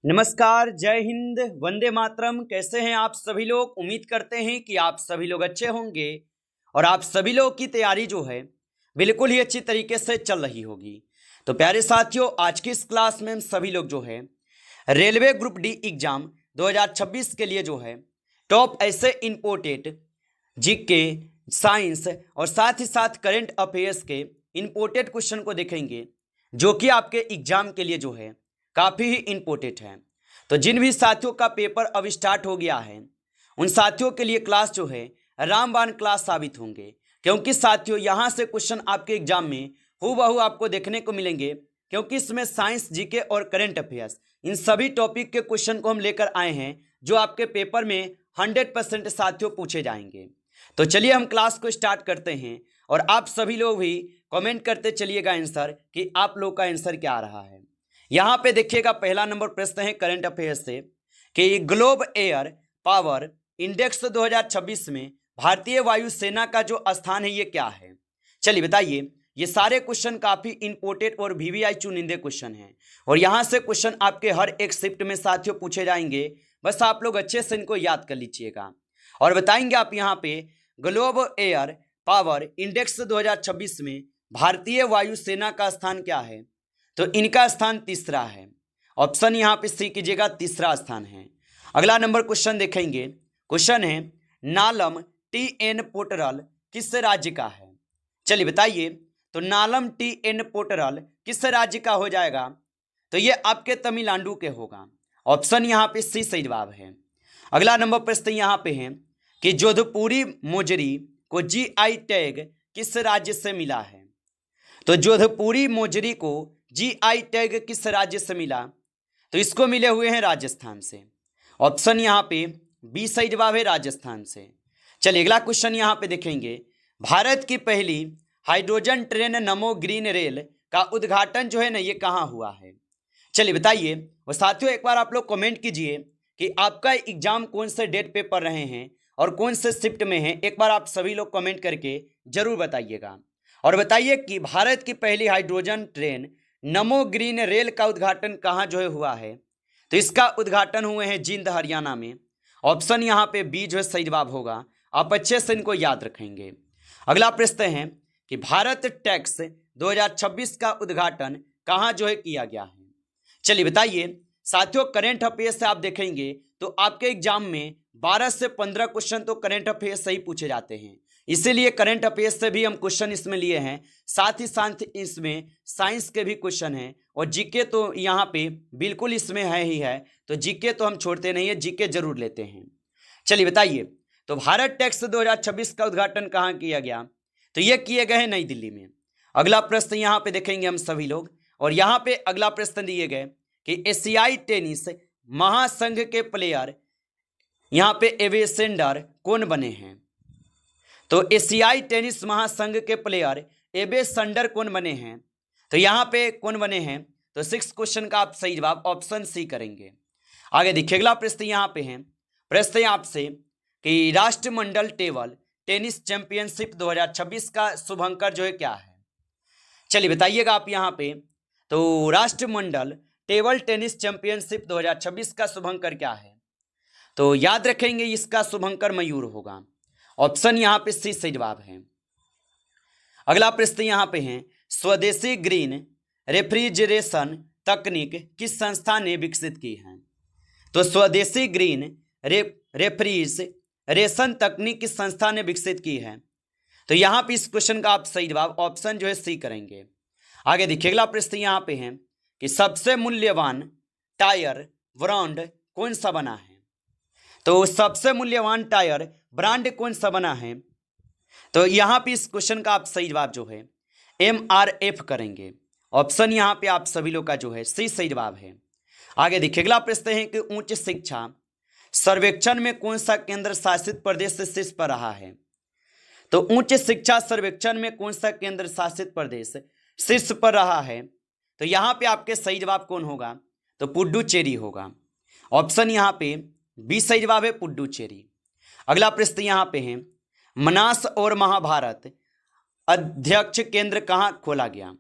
नमस्कार, जय हिंद, वंदे मातरम। कैसे हैं आप सभी लोग? उम्मीद करते हैं कि आप सभी लोग अच्छे होंगे और आप सभी लोग की तैयारी जो है बिल्कुल ही अच्छी तरीके से चल रही होगी। तो प्यारे साथियों, आज की इस क्लास में हम सभी लोग जो है रेलवे ग्रुप डी एग्जाम 2026 के लिए जो है टॉप ऐसे इंपोर्टेंट जीके, साइंस और साथ ही साथ करंट अफेयर्स के इंपोर्टेंट क्वेश्चन को देखेंगे, जो कि आपके एग्जाम के लिए जो है काफ़ी ही इंपॉर्टेंट है। तो जिन भी साथियों का पेपर अब स्टार्ट हो गया है, उन साथियों के लिए क्लास जो है रामबाण क्लास साबित होंगे, क्योंकि साथियों यहाँ से क्वेश्चन आपके एग्जाम में हूबहू आपको देखने को मिलेंगे, क्योंकि इसमें साइंस, जीके और करंट अफेयर्स इन सभी टॉपिक के क्वेश्चन को हम लेकर आए हैं, जो आपके पेपर में 100% साथियों पूछे जाएंगे। तो चलिए हम क्लास को स्टार्ट करते हैं और आप सभी लोग भी कमेंट करते चलिएगा आंसर कि आप लोग का आंसर क्या आ रहा है। यहाँ पे देखिएगा, पहला नंबर प्रश्न है करंट अफेयर्स से कि ग्लोब एयर पावर इंडेक्स 2026 में भारतीय वायुसेना का जो स्थान है ये क्या है? चलिए बताइए। ये सारे क्वेश्चन काफी इंपोर्टेंट और वीवीआई चुनिंदे क्वेश्चन हैं और यहाँ से क्वेश्चन आपके हर एक शिफ्ट में साथियों पूछे जाएंगे। बस आप लोग अच्छे से इनको याद कर लीजिएगा और बताएंगे आप यहाँ पे ग्लोब एयर पावर इंडेक्स 2026 में भारतीय वायुसेना का स्थान क्या है? तो इनका स्थान तीसरा है। ऑप्शन यहाँ पे सी कीजिएगा, तीसरा स्थान है। अगला नंबर क्वेश्चन देखेंगे। क्वेश्चन है नालम टी एन पोटरल किस राज्य का है? चलिए बताइए। तो नालम टी एन पोटरल किस राज्य का हो जाएगा? तो ये आपके तमिलनाडु के होगा। ऑप्शन यहाँ पे सी सही जवाब है। अगला नंबर प्रश्न यहाँ पे है कि जोधपुरी मोजरी को जीआई टैग किस राज्य से मिला है? तो जोधपुरी मोजरी को जीआई टैग किस राज्य से मिला? तो इसको मिले हुए हैं राजस्थान से। ऑप्शन यहाँ पे बी सही जवाब है, राजस्थान से। चलिए अगला क्वेश्चन यहाँ पे देखेंगे। भारत की पहली हाइड्रोजन ट्रेन नमो ग्रीन रेल का उद्घाटन जो है ना ये कहाँ हुआ है? चलिए बताइए। और साथियों एक बार आप लोग कमेंट कीजिए कि आपका एग्जाम कौन से डेट पे पढ़ रहे हैं और कौन से शिफ्ट में है। एक बार आप सभी लोग कमेंट करके जरूर बताइएगा और बताइए कि भारत की पहली हाइड्रोजन ट्रेन नमो ग्रीन रेल का उद्घाटन कहाँ जो है हुआ है? तो इसका उद्घाटन हुए हैं जींद, हरियाणा में। ऑप्शन यहाँ पे बी जो है सही जवाब होगा। आप अच्छे से इनको याद रखेंगे। अगला प्रश्न है कि भारत टैक्स 2026 का उद्घाटन कहाँ जो है किया गया है? चलिए बताइए। साथियों करेंट अफेयर्स से आप देखेंगे तो आपके एग्जाम में 12 से 15 क्वेश्चन तो करेंट अफेयर्स से ही पूछे जाते हैं, इसीलिए करंट अफेयर्स से भी हम क्वेश्चन इसमें लिए हैं। साथ ही साथ इसमें साइंस के भी क्वेश्चन हैं और जीके तो यहाँ पे बिल्कुल इसमें है ही है। तो जीके तो हम छोड़ते नहीं है, जीके जरूर लेते हैं। चलिए बताइए। तो भारत टैक्स 2026 का उद्घाटन कहाँ किया गया? तो ये किए गए हैं नई दिल्ली में। अगला प्रश्न यहाँ पे देखेंगे हम सभी लोग और यहाँ पे अगला प्रश्न दिए गए कि एशियाई टेनिस महासंघ के प्लेयर यहाँ पे एवेसेंडर कौन बने हैं? तो एशियाई टेनिस महासंघ के प्लेयर एवेसेंडर कौन बने हैं? तो यहाँ पे कौन बने हैं? तो 6 क्वेश्चन का आप सही जवाब ऑप्शन सी करेंगे। आगे देखिए अगला प्रश्न यहाँ पे है। प्रश्न आपसे कि राष्ट्रमंडल टेबल टेनिस चैंपियनशिप 2026 का शुभंकर जो है क्या है? चलिए बताइएगा आप यहाँ पे। तो राष्ट्रमंडल टेबल टेनिस चैंपियनशिप 2026 का शुभंकर क्या है? तो याद रखेंगे इसका शुभंकर मयूर होगा। ऑप्शन यहाँ पे सी सही जवाब है। अगला प्रश्न यहाँ पे है स्वदेशी ग्रीन रेफ्रिजरेशन तकनीक किस संस्था ने विकसित की है? तो स्वदेशी ग्रीन रेफ्रिजरेशन तकनीक किस संस्था ने विकसित की है? तो यहाँ पे इस क्वेश्चन का आप सही जवाब ऑप्शन जो है सी करेंगे। आगे देखिए अगला प्रश्न यहाँ पे है कि सबसे मूल्यवान टायर ब्रांड कौन सा बना है? तो सबसे मूल्यवान टायर ब्रांड कौन सा बना है? तो यहाँ पे इस क्वेश्चन का आप सही जवाब जो है MRF करेंगे। ऑप्शन यहाँ पे आप सभी लोग का जो है सी सही जवाब है। आगे देखिए अगला प्रश्न है कि उच्च शिक्षा सर्वेक्षण में कौन सा केंद्र शासित प्रदेश शीर्ष पर रहा है? तो उच्च शिक्षा सर्वेक्षण में कौन सा केंद्र शासित प्रदेश शीर्ष पर रहा है? तो यहाँ पे आपके सही जवाब कौन होगा? तो पुडुचेरी होगा। ऑप्शन यहाँ पे बी सही जवाब है, पुडुचेरी। अगला प्रश्न यहाँ पे है मनास और महाभारत अध्यक्ष केंद्र कहाँ खोला गया?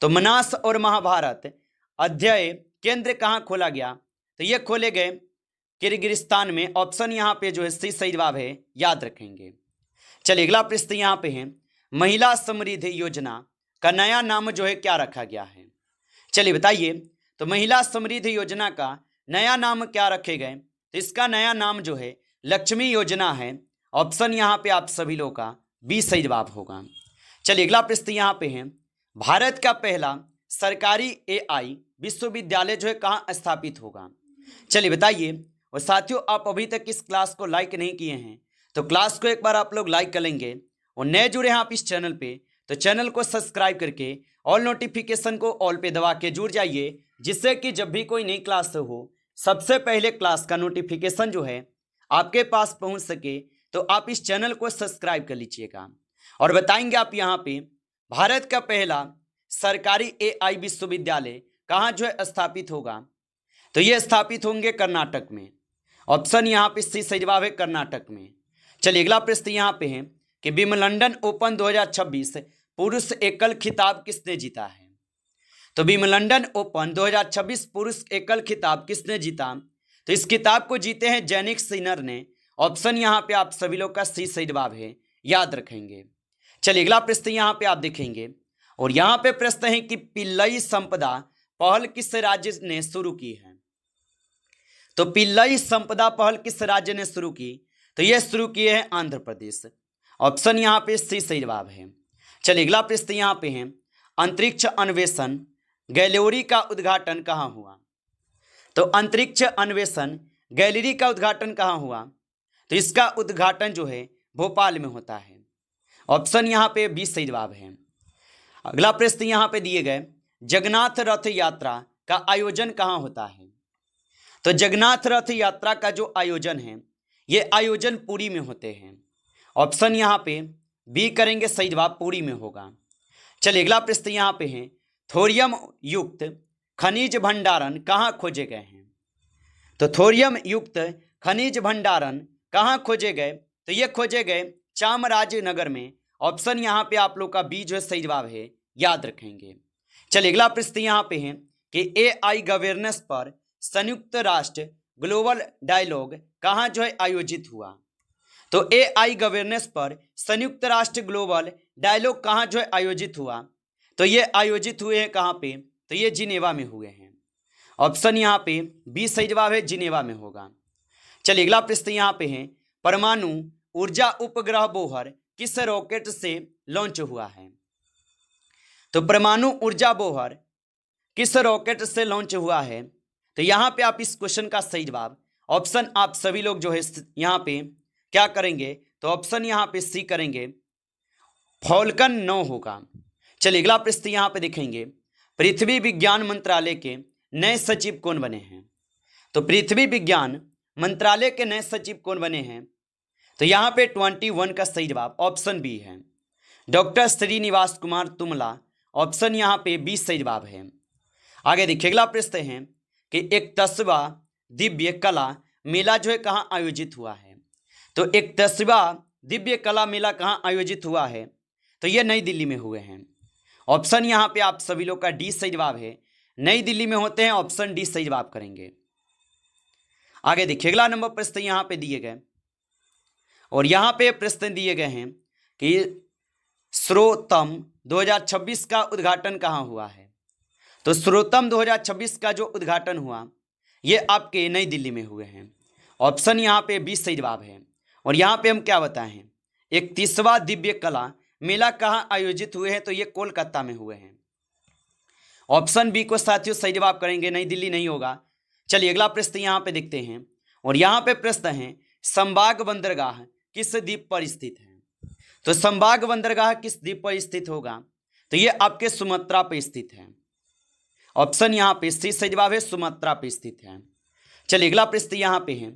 तो मनास और महाभारत अध्यय केंद्र कहाँ खोला गया? तो ये खोले गए किर्गिस्तान में। ऑप्शन यहाँ पे जो है सी सही जवाब है, याद रखेंगे। चलिए अगला प्रश्न यहाँ पे है, महिला समृद्धि योजना का नया नाम जो है क्या रखा गया है? चलिए बताइए। तो महिला समृद्धि योजना का नया नाम क्या रखे गए? तो इसका नया नाम जो है लक्ष्मी योजना है। ऑप्शन यहाँ पे आप सभी लोगों का बी सही जवाब होगा। चलिए अगला प्रश्न यहाँ पे है, भारत का पहला सरकारी एआई विश्वविद्यालय जो है कहाँ स्थापित होगा? चलिए बताइए। और साथियों, आप अभी तक इस क्लास को लाइक नहीं किए हैं तो क्लास को एक बार आप लोग लाइक कर लेंगे, और नए जुड़े हैं आप इस चैनल पे तो चैनल को सब्सक्राइब करके ऑल नोटिफिकेशन को ऑल पे दबा के जुड़ जाइए, जिससे कि जब भी कोई नई क्लास हो सबसे पहले क्लास का नोटिफिकेशन जो है आपके पास पहुंच सके। तो आप इस चैनल को सब्सक्राइब कर लीजिएगा। और बताएंगे आप यहाँ पे भारत का पहला सरकारी एआई विश्वविद्यालय कहाँ जो है स्थापित होगा? तो ये स्थापित होंगे कर्नाटक में। ऑप्शन यहाँ पे सी सही जवाब है, कर्नाटक में। चलिए अगला प्रश्न यहाँ पे है कि विंबलडन ओपन 2026 पुरुष एकल खिताब किसने जीता है? तो विंबलडन ओपन 2026 पुरुष एकल खिताब किसने जीता? तो इस किताब को जीते हैं जैनिक सिनर ने। ऑप्शन यहाँ पे आप सभी लोग का सी सही जवाब है, याद रखेंगे। चलिए अगला प्रश्न यहाँ पे आप देखेंगे, और यहाँ पे प्रश्न है कि पिल्लई संपदा पहल किस राज्य ने शुरू की है? तो पिल्लई संपदा पहल किस राज्य ने शुरू की? तो यह शुरू किए हैं आंध्र प्रदेश। ऑप्शन यहाँ पे सी सही जवाब है। चलिए अगला प्रश्न यहाँ पे है, अंतरिक्ष अन्वेषण गैलेरी का उद्घाटन कहाँ हुआ? तो अंतरिक्ष अन्वेषण गैलेरी का उद्घाटन कहाँ हुआ? तो इसका उद्घाटन जो है भोपाल में होता है। ऑप्शन यहाँ पे बी सही जवाब है। अगला प्रश्न यहाँ पे दिए गए, जगन्नाथ रथ यात्रा का आयोजन कहाँ होता है? तो जगन्नाथ रथ यात्रा का जो आयोजन है ये आयोजन पुरी में होते हैं। ऑप्शन यहाँ पे बी करेंगे, सही जवाब पुरी में होगा। चलिए अगला प्रश्न यहाँ पे है, थोरियम युक्त खनिज भंडारण कहाँ खोजे गए हैं? तो थोरियम युक्त खनिज भंडारण कहाँ खोजे गए? तो ये खोजे गए चामराजनगर में। ऑप्शन यहाँ पे आप लोग का बी जो है सही जवाब है, याद रखेंगे। चलिए अगला प्रश्न यहाँ पे है कि एआई गवर्नेंस पर संयुक्त राष्ट्र ग्लोबल डायलॉग कहाँ जो है आयोजित हुआ? तो एआई गवर्नेंस पर संयुक्त राष्ट्र ग्लोबल डायलॉग कहाँ जो है आयोजित हुआ? तो ये आयोजित हुए हैं कहाँ पे? तो ये जिनेवा में हुए हैं। ऑप्शन यहाँ पे बी सही जवाब है, जिनेवा में होगा। चलिए अगला प्रश्न यहाँ पे है, परमाणु ऊर्जा उपग्रह बोहर किस रॉकेट से लॉन्च हुआ है? तो परमाणु ऊर्जा बोहर किस रॉकेट से लॉन्च हुआ है? तो यहाँ पे आप इस क्वेश्चन का सही जवाब ऑप्शन आप सभी लोग जो है यहाँ पे क्या करेंगे? तो ऑप्शन यहाँ पे सी करेंगे, फॉल्कन 9 होगा। चलिए अगला प्रश्न यहाँ पे देखेंगे, पृथ्वी विज्ञान मंत्रालय के नए सचिव कौन बने हैं? तो पृथ्वी विज्ञान मंत्रालय के नए सचिव कौन बने हैं? तो यहाँ पे 21 का सही जवाब ऑप्शन बी है, डॉक्टर श्रीनिवास कुमार तुमला। ऑप्शन यहाँ पे बी सही जवाब है। आगे देखिए अगला प्रश्न है कि 61वां दिव्य कला मेला जो है कहाँ आयोजित हुआ है? तो 61वां दिव्य कला मेला कहाँ आयोजित हुआ है? तो ये नई दिल्ली में हुए हैं। ऑप्शन यहाँ पे आप सभी लोग का डी सही जवाब है, नई दिल्ली में होते हैं। ऑप्शन डी सही जवाब करेंगे। आगे देखिए अगला नंबर प्रश्न यहाँ पे दिए गए, और यहाँ पे प्रश्न दिए गए हैं कि श्रोतम 2026 का उद्घाटन कहाँ हुआ है? तो श्रोतम 2026 का जो उद्घाटन हुआ ये आपके नई दिल्ली में हुए हैं। ऑप्शन यहाँ पे 20 सही जवाब है। और यहाँ पे हम क्या बताएं, 31वां दिव्य कला मेला कहाँ आयोजित हुए हैं? तो ये कोलकाता में हुए हैं। ऑप्शन बी को साथियों सही जवाब करेंगे, नई दिल्ली नहीं होगा। चलिए अगला प्रश्न यहाँ पे देखते हैं, और यहाँ पे प्रश्न है, संबाग बंदरगाह किस द्वीप पर स्थित है? तो संबाग बंदरगाह किस द्वीप पर स्थित होगा? तो ये आपके सुमात्रा पर स्थित है। ऑप्शन यहाँ पे सी सही जवाब है, सुमात्रा पे स्थित है। चलिए अगला प्रश्न यहाँ पे है,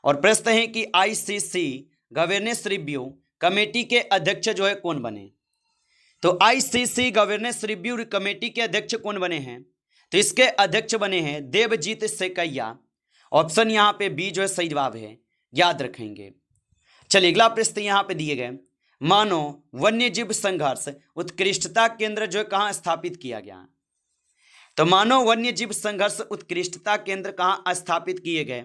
और प्रश्न है कि आईसीसी गवर्नेंस रिव्यू कमेटी के अध्यक्ष जो है कौन बने? तो आईसीसी गवर्नेंस रिव्यू कमेटी के अध्यक्ष कौन बने हैं? तो इसके अध्यक्ष बने हैं देवजीत सेकैया। ऑप्शन यहाँ पे बी जो है सही जवाब है, याद रखेंगे। चलिए अगला प्रश्न यहाँ पे दिए गए, मानव वन्य जीव संघर्ष उत्कृष्टता केंद्र जो है कहाँ स्थापित किया गया? तो मानव वन्य जीव संघर्ष उत्कृष्टता केंद्र कहाँ स्थापित किए गए?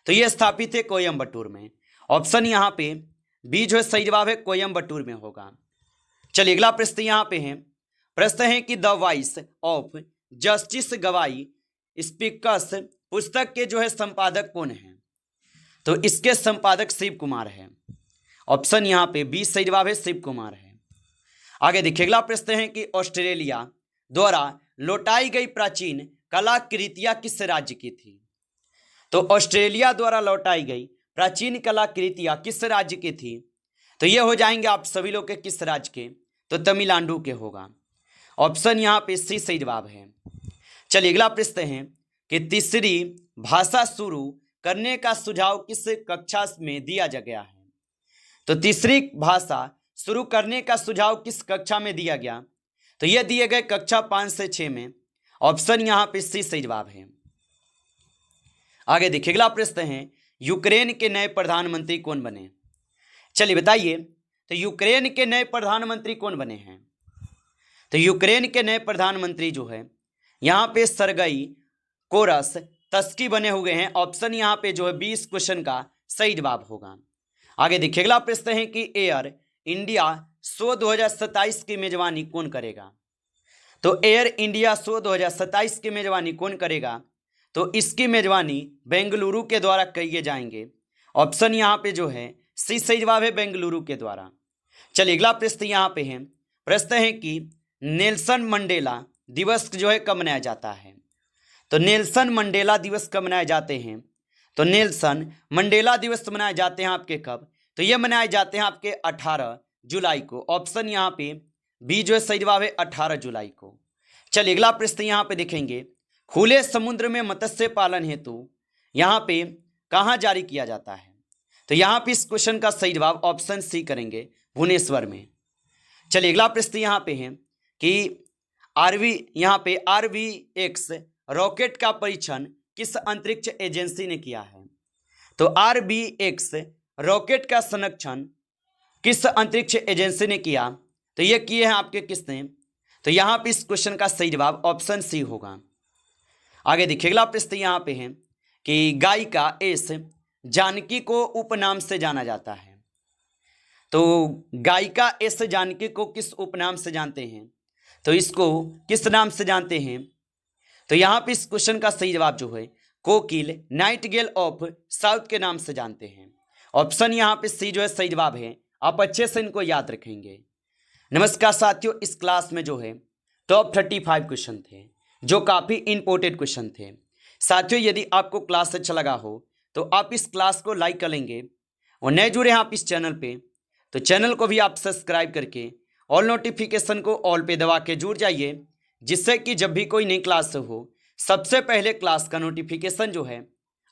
तो ये स्थापित है कोयम्बटूर में। ऑप्शन यहाँ पे बी जो है सही जवाब है, कोयम्बटूर में होगा। चलिए अगला प्रश्न यहाँ पे है। प्रश्न है कि द वॉइस ऑफ जस्टिस गवाई स्पीकर्स पुस्तक के जो है संपादक कौन है? तो इसके संपादक शिव कुमार है। ऑप्शन यहाँ पे बी सही जवाब है, शिव कुमार है। आगे देखिए अगला प्रश्न है कि ऑस्ट्रेलिया द्वारा लौटाई गई प्राचीन कलाकृतियां किस राज्य की थी? तो ऑस्ट्रेलिया द्वारा लौटाई गई प्राचीन कलाकृतियां किस राज्य की थी? तो ये हो जाएंगे आप सभी लोग के किस राज्य के? तो तमिलनाडु के होगा। ऑप्शन यहाँ पे सी सही जवाब है। चलिए अगला प्रश्न है कि तीसरी भाषा शुरू करने का सुझाव किस कक्षा में दिया गया है? तो तीसरी भाषा शुरू करने का सुझाव किस कक्षा में दिया गया? तो यह दिए गए कक्षा 5 से 6 में। ऑप्शन यहाँ पे सी सही जवाब है। आगे देखिए अगला प्रश्न है यूक्रेन के नए प्रधानमंत्री कौन बने? चलिए बताइए, तो यूक्रेन के नए प्रधानमंत्री कौन बने हैं? तो यूक्रेन के नए प्रधानमंत्री जो है यहाँ पे सरगई कोरस तस्की बने हुए हैं। ऑप्शन यहाँ पे जो है 20 क्वेश्चन का सही जवाब होगा। आगे देखिए अगला प्रश्न है कि एयर इंडिया शो 2027 की मेजबानी कौन करेगा? तो एयर इंडिया शो 2027 की मेजबानी कौन करेगा? तो इसकी मेजबानी बेंगलुरु के द्वारा किए जाएंगे। ऑप्शन यहाँ पे जो है सी सही जवाब है, बेंगलुरु के द्वारा। चलिए अगला प्रश्न यहाँ पे है। प्रश्न है कि नेल्सन मंडेला दिवस जो है कब मनाया जाता है? तो नेल्सन मंडेला दिवस कब मनाए जाते हैं? तो नेल्सन मंडेला दिवस मनाए जाते हैं आपके कब? तो ये मनाए जाते हैं आपके 18 जुलाई को। ऑप्शन यहाँ पे बी जो है सही जवाब है, 18 जुलाई को। चलिए अगला प्रश्न यहाँ पे देखेंगे। खुले समुद्र में मत्स्य पालन हेतु यहाँ पे कहाँ जारी किया जाता है? तो यहाँ पे इस क्वेश्चन का सही जवाब ऑप्शन सी करेंगे, भुवनेश्वर में। चलिए अगला प्रश्न यहाँ पे है कि RV-X रॉकेट का परीक्षण किस अंतरिक्ष एजेंसी ने किया है? तो RV-X रॉकेट का संरक्षण किस अंतरिक्ष एजेंसी ने किया? तो ये किए हैं आपके किसने? तो यहाँ पे इस क्वेश्चन का सही जवाब ऑप्शन सी होगा। आगे देखिए अगला प्रश्न यहाँ पे है कि गायिका एस जानकी को उपनाम से जाना जाता है। तो गायिका एस जानकी को किस उपनाम से जानते हैं? तो इसको किस नाम से जानते हैं? तो यहाँ पे इस क्वेश्चन का सही जवाब जो है कोकिल नाइटिंगेल ऑफ साउथ के नाम से जानते हैं। ऑप्शन यहाँ पे सी जो है सही जवाब है। आप अच्छे से इनको याद रखेंगे। नमस्कार साथियों, इस क्लास में जो है टॉप 35 क्वेश्चन थे जो काफ़ी इंपॉर्टेंट क्वेश्चन थे। साथियों यदि आपको क्लास अच्छा लगा हो तो आप इस क्लास को लाइक कर लेंगे और नए जुड़े हैं आप इस चैनल पे तो चैनल को भी आप सब्सक्राइब करके ऑल नोटिफिकेशन को ऑल पे दबा के जुड़ जाइए, जिससे कि जब भी कोई नई क्लास हो सबसे पहले क्लास का नोटिफिकेशन जो है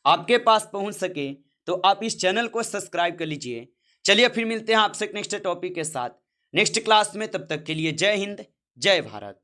आपके पास पहुंच सके। तो आप इस चैनल को सब्सक्राइब कर लीजिए। चलिए फिर मिलते हैं आपसे नेक्स्ट टॉपिक के साथ नेक्स्ट क्लास में। तब तक के लिए जय हिंद, जय भारत।